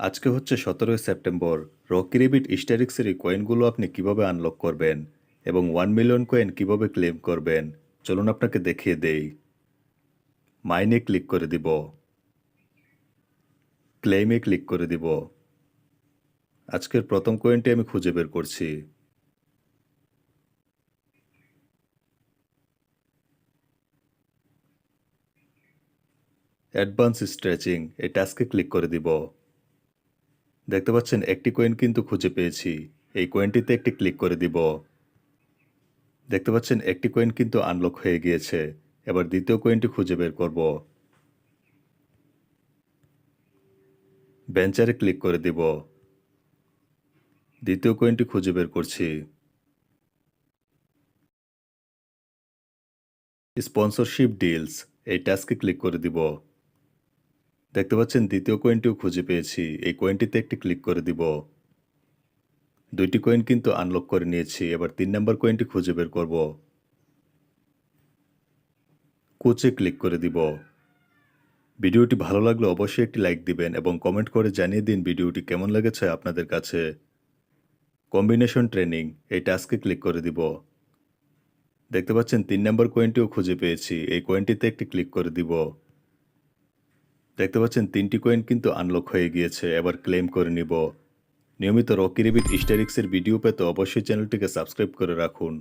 আজকে হচ্ছে 17 September. Rocky rabbit ইস্টারিক্সের এই কয়েনগুলো আপনি কিভাবে আনলক করবেন এবং 1 মিলিয়ন কয়েন কিভাবে ক্লেম করবেন চলুন আপনাকে দেখিয়ে দেই। মাইনে ক্লিক করে দিব, ক্লেইমে ক্লিক করে দিব। আজকের প্রথম কয়েনটি আমি খুঁজে বের করছি। অ্যাডভান্স স্ট্রেচিং এই টাস্কে ক্লিক করে দিব। দেখতে পাচ্ছেন একটি কয়েন কিন্তু খুঁজে পেয়েছি। এই কয়েনটিতে একটি ক্লিক করে দিব। দেখতে পাচ্ছেন একটি কয়েন কিন্তু আনলক হয়ে গিয়েছে। এবার দ্বিতীয় কয়েনটি খুঁজে বের করব। ভেঞ্চারে ক্লিক করে দিব। দ্বিতীয় কয়েনটি খুঁজে বের করছি। স্পন্সরশিপ ডিলস এই টাস্কে ক্লিক করে দিব। দেখতে পাচ্ছেন দ্বিতীয় কয়েনটিও খুঁজে পেয়েছি। এই কয়েনটিতে একটি ক্লিক করে দিব। দুইটি কয়েন কিন্তু আনলক করে নিয়েছি। এবার 3 নাম্বার কয়েনটি খুঁজে বের করব। কোচে ক্লিক করে দিব। ভিডিওটি ভালো লাগলে অবশ্যই একটি লাইক দিবেন এবং কমেন্ট করে জানিয়ে দিন ভিডিওটি কেমন লেগেছে আপনাদের কাছে। কম্বিনেশন ট্রেনিং এই টাস্কে ক্লিক করে দিব। দেখতে পাচ্ছেন 3 নাম্বার কয়েনটিও খুঁজে পেয়েছি। এই কয়েনটিতে একটি ক্লিক করে দিব। দেখতে পাচ্ছেন 3টি কয়েন কিন্তু আনলক হয়ে গিয়েছে। এবার ক্লেম করে নিব। নিয়মিত রকি রেবিট ইস্টারিক্সের ভিডিও পেতে অবশ্যই চ্যানেলটিকে সাবস্ক্রাইব করে রাখুন।